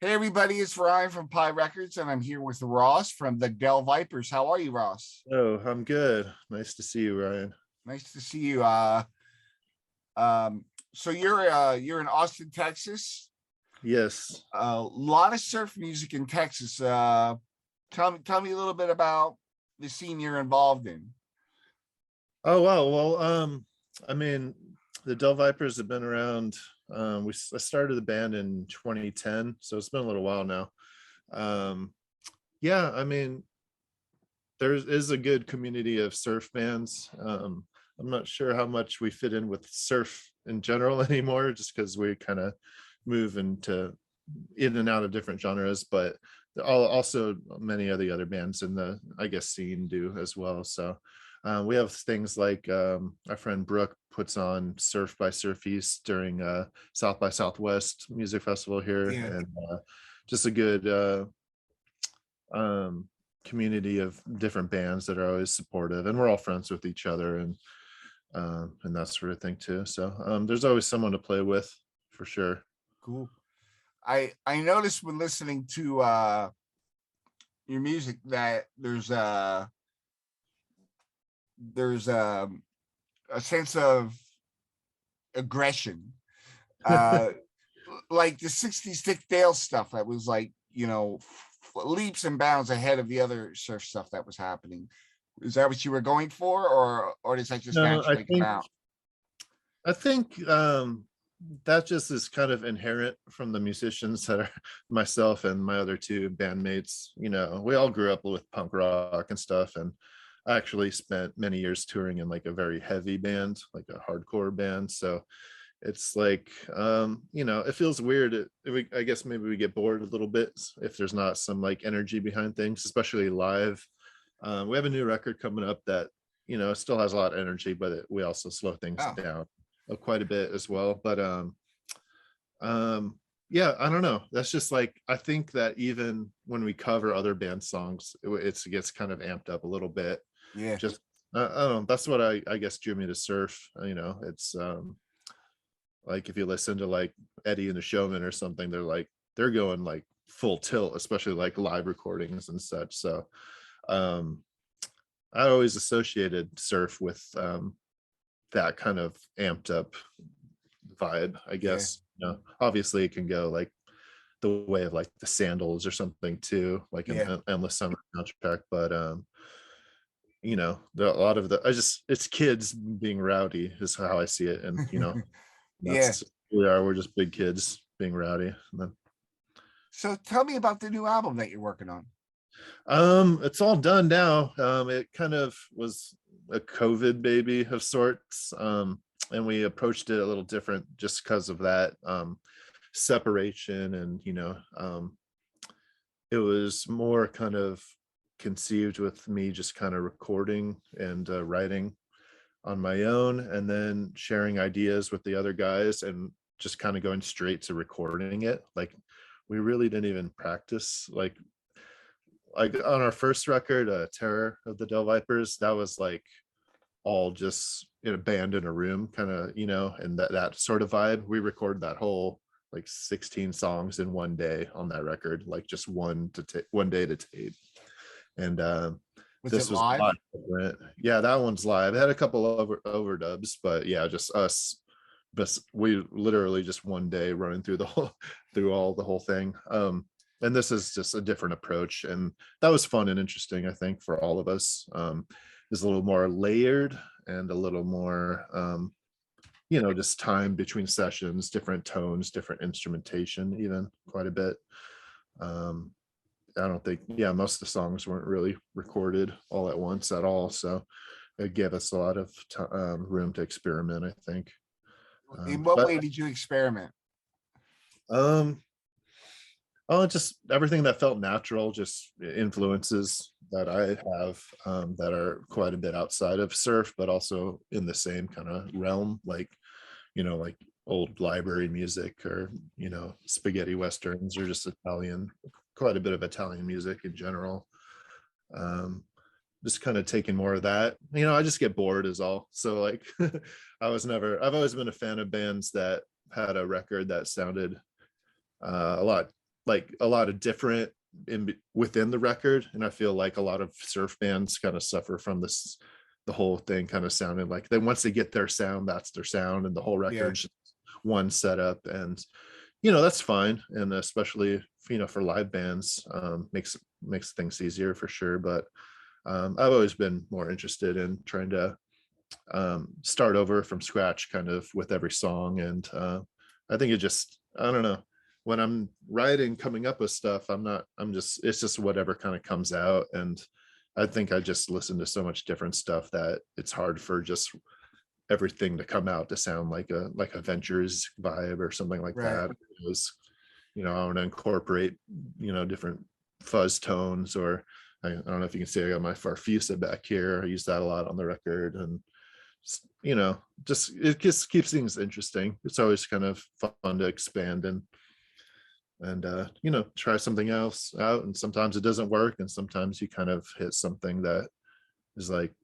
Hey everybody, it's Ryan from Pi Records, and I'm here with Ross from the Dell Vipers. How are you, Ross? Oh, I'm good. Nice to see you, Ryan. Nice to see you. So you're in Austin, Texas. Yes. A lot of surf music in Texas. Tell me a little bit about the scene you're involved in. Oh, wow. Well, I mean, the Dell Vipers have been around. I started the band in 2010, so it's been a little while now. Um, yeah, I mean, there is a good community of surf bands. I'm not sure how much we fit in with surf in general anymore, just because we kind of move into in and out of different genres, but also many of the other bands in the I guess scene do as well. So we have things like our friend Brooke puts on Surf by Surfeast during South by Southwest music festival here, Yeah. and just a good um, community of different bands that are always supportive, and we're all friends with each other and that sort of thing too. So there's always someone to play with for sure. Cool. I noticed when listening to your music that there's a sense of aggression. Uh like the 60s Dick Dale stuff that was like, leaps and bounds ahead of the other surf stuff that was happening. Is that what you were going for, or does that just No, naturally come out? I think that just is kind of inherent from the musicians that are myself and my other two bandmates. We all grew up with punk rock and stuff, and I actually spent many years touring in like a very heavy band, like a hardcore band. So it's like it feels weird. I guess maybe we get bored a little bit if there's not some like energy behind things, especially live. We have a new record coming up that it still has a lot of energy, but we also slow things Oh, down quite a bit as well. But yeah, I don't know, that's just like, I think that even when we cover other band songs, it gets kind of amped up a little bit. yeah. Just I don't know, that's what I guess drew me to surf. It's like if you listen to like Eddie and the Showman or something, they're going like full tilt, especially like live recordings and such. So um I always associated surf with that kind of amped up vibe, I Yeah. guess. Obviously it can go like the way of like the Sandals or something too, like Yeah. an Endless Summer soundtrack. But a lot of it's kids being rowdy is how I see it. And Yeah. that's we're just big kids being rowdy. And then, So tell me about the new album that you're working on. it's all done now. It kind of was a COVID baby of sorts. And we approached it a little different just because of that separation. And it was more kind of conceived with me just kind of recording and writing on my own, and then sharing ideas with the other guys, and just kind of going straight to recording it. Like we really didn't even practice. Like on our first record, Terror of the Dell Vipers, that was like all just in a band in a room kind of, and that sort of vibe. We recorded that whole like 16 songs in one day on that record, like just one day to tape. And Was it this was a lot live? different. Yeah, that one's live. It had a couple overdubs, but yeah, just us. But we literally just one day running through the whole thing. And this is just a different approach, and that was fun and interesting, I think, for all of us. Is a little more layered and a little more just time between sessions, different tones, different instrumentation, even quite a bit. um I don't think, yeah, most of the songs weren't really recorded all at once at all, so it gave us a lot of room to experiment, I think. In what But way did you experiment? um Oh, just everything that felt natural, just influences that I have that are quite a bit outside of surf, but also in the same kind of realm, like old library music, or, spaghetti westerns, or just Italian, quite a bit of Italian music in general. Um, just kind of taking more of that. I just get bored is all. So like I've always been a fan of bands that had a record that sounded a lot like a lot of different within the record, and I feel like a lot of surf bands kind of suffer from this, the whole thing kind of sounding like then once they get their sound, that's their sound, and the whole Yeah. record's one setup. And that's fine, and especially for live bands, makes things easier for sure. But I've always been more interested in trying to start over from scratch kind of with every song. And I think I don't know, when I'm writing, coming up with stuff, it's just whatever kind of comes out. And I think I just listen to so much different stuff that it's hard for just everything to come out to sound like a Ventures vibe or something like Right. that. Because I want to incorporate different fuzz tones, or I don't know if you can see I got my Farfisa back here. I use that a lot on the record. And just it just keeps things interesting. It's always kind of fun to expand and try something else out. And sometimes it doesn't work, and sometimes you kind of hit something that is like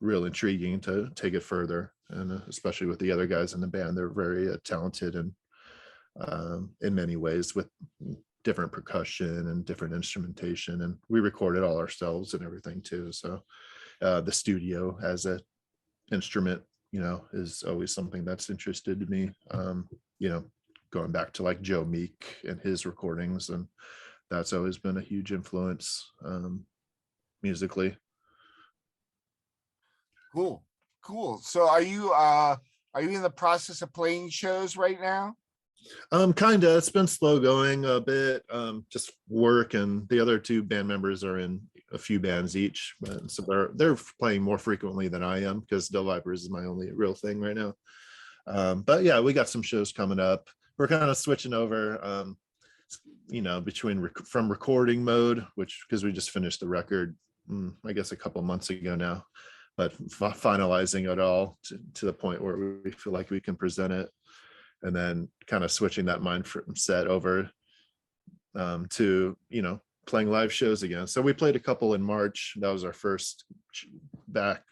real intriguing to take it further. And especially with the other guys in the band, they're very talented, and in many ways, with different percussion and different instrumentation. And we record it all ourselves and everything too. So the studio as a instrument is always something that's interested me. Going back to like Joe Meek and his recordings, and that's always been a huge influence musically. Cool. So are you in the process of playing shows right now? Kinda. It's been slow going a bit. Just work, and the other two band members are in a few bands each, so they're playing more frequently than I am, because Del Vipers is my only real thing right now. But yeah, we got some shows coming up. We're kind of switching over, between from recording mode, which because we just finished the record, I guess a couple months ago now, but finalizing it all to the point where we feel like we can present it, and then kind of switching that mindset over to playing live shows again. So we played a couple in March. That was our first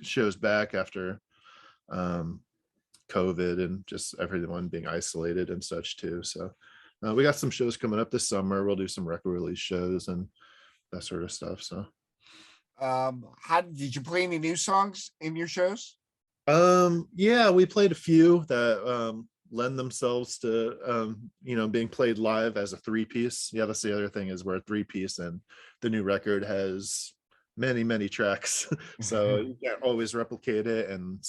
shows back after COVID and just everyone being isolated and such too. So we got some shows coming up this summer. We'll do some record release shows and that sort of stuff. So how did you play any new songs in your shows? Yeah, we played a few that lend themselves to being played live as a three-piece. Yeah, that's the other thing, is we're a three-piece, and the new record has many tracks. So you can't always replicate it. And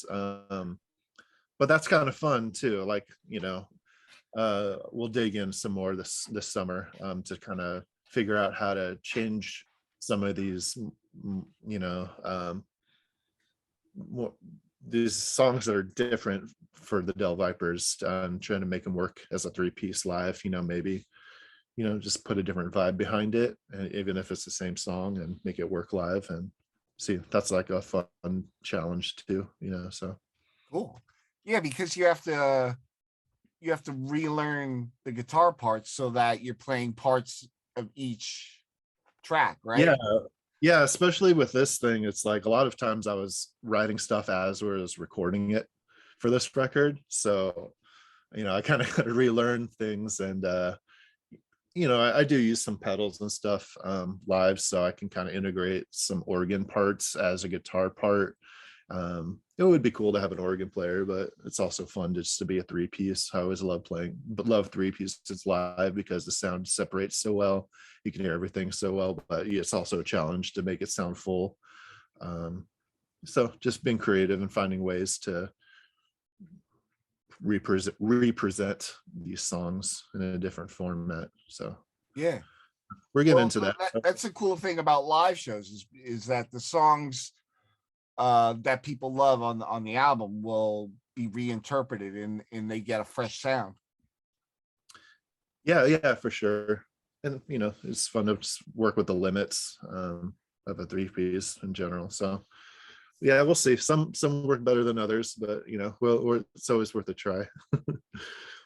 but that's kind of fun too. Like we'll dig in some more this summer to kind of figure out how to change some of these more these songs that are different for the Del Vipers, trying to make them work as a three-piece live. Maybe just put a different vibe behind it, and even if it's the same song, and make it work live. And see, that's like a fun challenge too. So Cool. Yeah, because you have to relearn the guitar parts so that you're playing parts of each track, right? yeah, especially with this thing, it's like a lot of times I was writing stuff as I was recording it for this record. So I kind of got to relearn things. And I do use some pedals and stuff live, so I can kind of integrate some organ parts as a guitar part. It would be cool to have an organ player, but it's also fun just to be a three-piece. I always love three pieces live, because the sound separates so well. You can hear everything so well, but it's also a challenge to make it sound full. So just being creative and finding ways to represent these songs in a different format. So Yeah. we're getting into that. That's the cool thing about live shows is that the songs that people love on the album will be reinterpreted, and they get a fresh sound. Yeah, for sure. And it's fun to just work with the limits of a three-piece in general. So yeah, we'll see. Some work better than others, but it's always worth a try.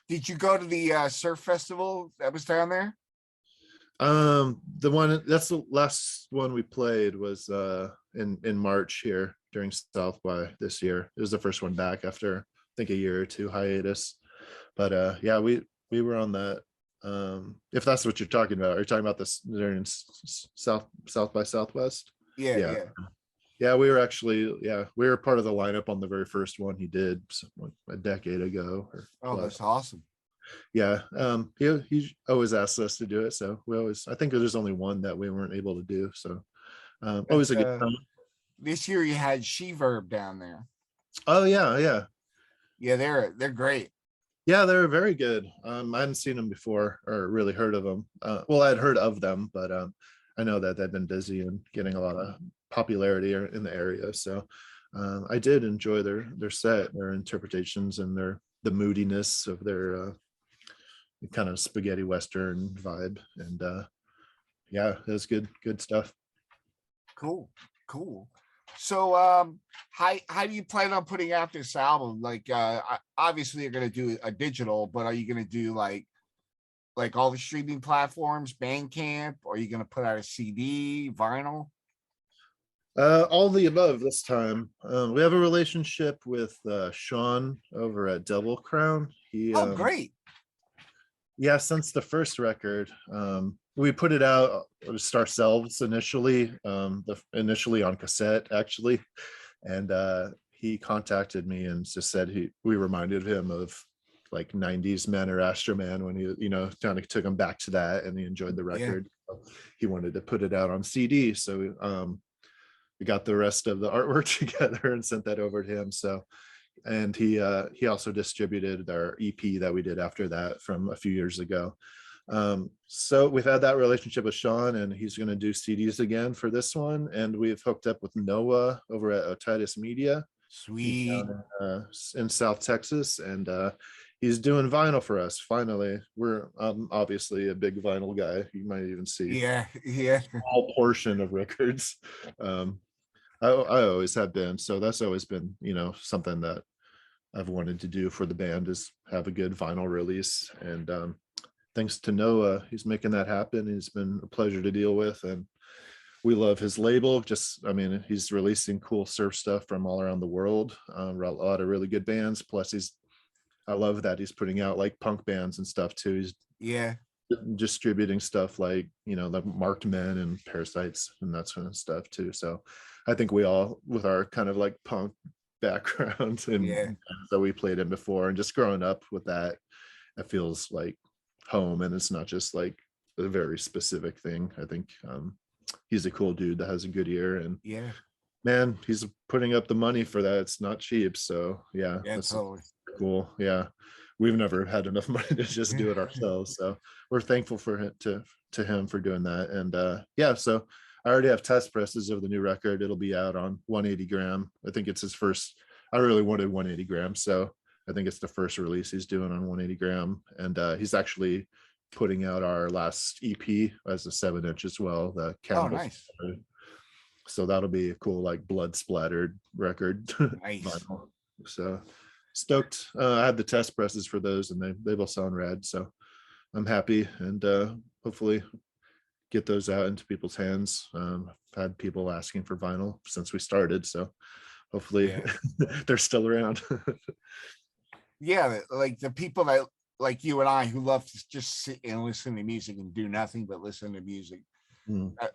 Did you go to the surf festival that was down there? That's the last one we played was in March here during South by this year. It was the first one back after I think a year or two hiatus. But yeah, we were on that If that's what you're talking about. Are you talking about this? They're in South by Southwest. Yeah, Yeah, yeah. yeah. We were actually, yeah, we were part of the lineup on the very first one he did a decade ago or Oh, plus. that's awesome. Yeah, he always asks us to do it, so we always. I think there's only one that we weren't able to do, so always That's a good time. this year you had She-Verb down there. Oh yeah, yeah. Yeah, they're great. Yeah, they're very good. I hadn't seen them before or really heard of them. Well, I'd heard of them, but I know that they've been busy and getting a lot of popularity in the area. So I did enjoy their set, their interpretations, and the moodiness of their kind of spaghetti western vibe. And yeah, it was good stuff. Cool, cool. So how do you plan on putting out this album? Like obviously you're gonna do a digital, but are you gonna do like all the streaming platforms, Bandcamp, or are you gonna put out a CD, vinyl? All the above this time. We have a relationship with Sean over at Devil Crown. He Oh, great. Yeah, since the first record, we put it out just ourselves initially, initially on cassette actually, and he contacted me and just said we reminded him of like 90s Man or Astro Man when he, kind of took him back to that, and he enjoyed the Yeah. record. So he wanted to put it out on CD, so we got the rest of the artwork together and sent that over to him. So, and he also distributed our EP that we did after that from a few years ago. So we've had that relationship with Sean, and he's going to do CDs again for this one. And we've hooked up with Noah over at Otitis Media. He's Sweet. down in South Texas, and he's doing vinyl for us. Finally, we're obviously a big vinyl guy. You might even see Yeah, yeah. a small portion of records. I always have been, so that's always been something that I've wanted to do for the band, is have a good vinyl release. And thanks to Noah, he's making that happen. He's been a pleasure to deal with, and we love his label. He's releasing cool surf stuff from all around the world, a lot of really good bands. Plus I love that he's putting out like punk bands and stuff too. He's Yeah. distributing stuff like the Marked Men and Parasites and that sort of stuff too. So I think we all, with our kind of like punk background and Yeah. that we played in before, and just growing up with that, it feels like home, and it's not just like a very specific thing. I think he's a cool dude that has a good ear, and Yeah. man, he's putting up the money for that. It's not cheap. So yeah, Yeah, that's totally. cool. Yeah, we've never had enough money to just do it ourselves, so we're thankful for him to him for doing that. And yeah, so I already have test presses of the new record. It'll be out on 180 gram. I think it's his first. I really wanted 180 grams, so I think it's the first release he's doing on 180 gram. And he's actually putting out our last EP as a 7-inch as well, the Oh, Cannibal. nice. So that'll be a cool like blood splattered record. Nice. Vinyl. So stoked. I had the test presses for those, and they both sound rad. So I'm happy, and hopefully get those out into people's hands. I've had people asking for vinyl since we started, so hopefully they're still around. Yeah, like the people that like you and I who love to just sit and listen to music and do nothing but listen to music.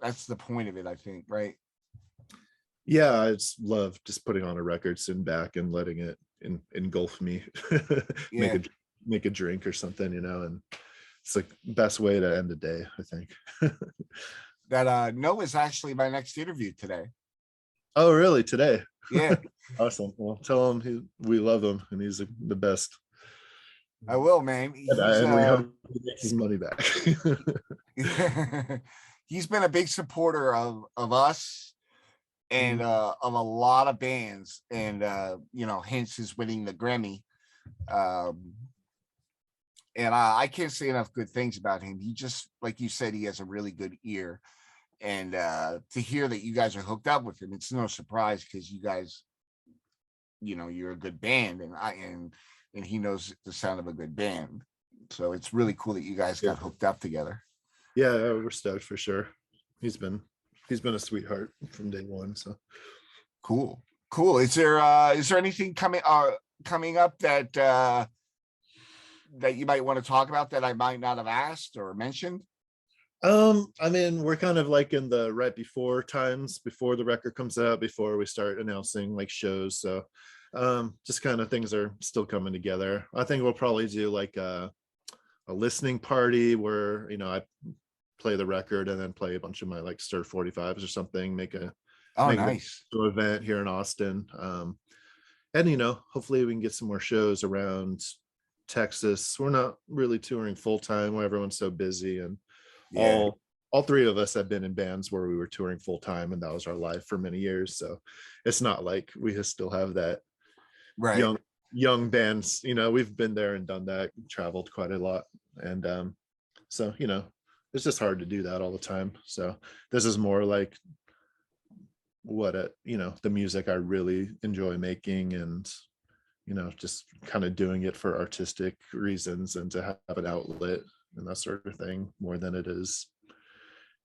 That's the point of it, I think, right? Yeah, I just love just putting on a record, sitting back and letting it engulf me. Yeah. Make a drink or something, and it's the best way to end the day, I think. That Noah's actually my next interview today. Oh, really? Today? Yeah. Awesome. Well, tell him we love him, and he's the best. I will, man. And we hope he makes his money back. He's been a big supporter of us and of a lot of bands, and hence his winning the Grammy. And I can't say enough good things about him. He just, like you said, he has a really good ear. And to hear that you guys are hooked up with him, it's no surprise, because you guys, you're a good band, and he knows the sound of a good band. So it's really cool that you guys got hooked up together. Yeah, we're stoked for sure. He's been a sweetheart from day one. So cool. Is there anything coming up that that you might want to talk about that I might not have asked or mentioned? I mean, we're kind of like in the right before times, before the record comes out, before we start announcing like shows. So just kind of things are still coming together. I think we'll probably do like a listening party where, you know, I play the record and then play a bunch of my like stir 45s or something, Oh, make it nice. a event here in Austin. And you know, hopefully we can get some more shows around Texas. We're not really touring full time where everyone's so busy, and Yeah. all three of us have been in bands where we were touring full time, and that was our life for many years. So it's not like we still have that Right. young bands. You know, we've been there and done that, traveled quite a lot, and so you know, it's just hard to do that all the time. So this is more like what you know, the music I really enjoy making, and you know, just kind of doing it for artistic reasons and to have an outlet and that sort of thing, more than it is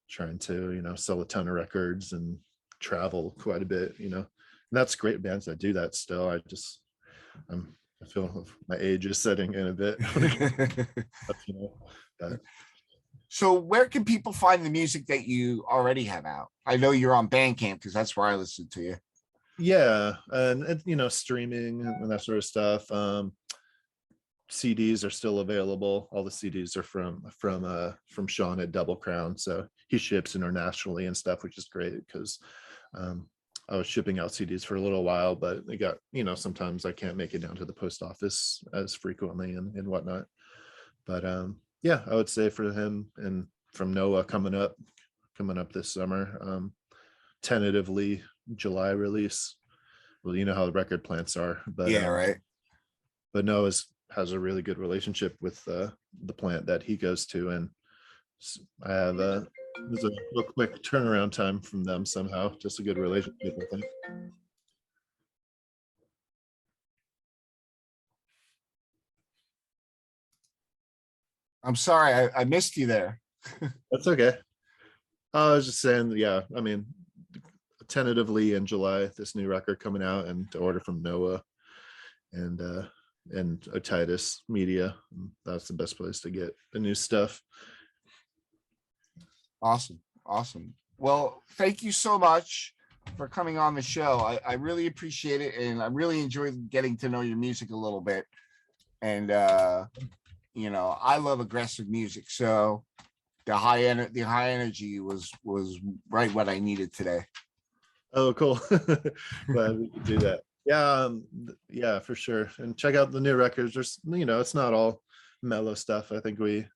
trying to, you know, sell a ton of records and travel quite a bit, you know. And that's great bands that do that still. I feel my age is setting in a bit when it comes to, you know, but So where can people find the music that you already have out? I know you're on Bandcamp because that's where I listen to you. yeah, and you know, streaming and that sort of stuff. CDs are still available. All the CDs are from Sean at Double Crown, so he ships internationally and stuff, which is great because I was shipping out CDs for a little while, but they got, you know, sometimes I can't make it down to the post office as frequently and whatnot. But yeah, I would say for him and from Noah coming up this summer, tentatively July release. Well, you know how the record plants are, Yeah, right. but Noah's has a really good relationship with the plant that he goes to, and I have there's a real quick turnaround time from them somehow. Just a good relationship, I think. I'm sorry, I missed you there. That's okay. I was just saying, yeah. I mean, tentatively in July, this new record coming out, and to order from Noah and Otitis Media. That's the best place to get the new stuff. Awesome. Awesome. Well, thank you so much for coming on the show. I really appreciate it. And I really enjoyed getting to know your music a little bit. And you know, I love aggressive music. So the high energy was right what I needed today. Oh, cool. Glad we could do that. Yeah, yeah, for sure. And check out the new records. There's, you know, it's not all mellow stuff. I think it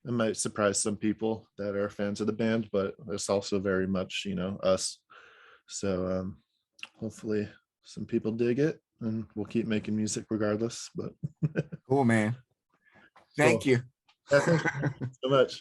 might surprise some people that are fans of the band, but it's also very much, you know, us. So hopefully some people dig it, and we'll keep making music regardless. But Cool, man. Thank cool. you. Yeah, thanks so much.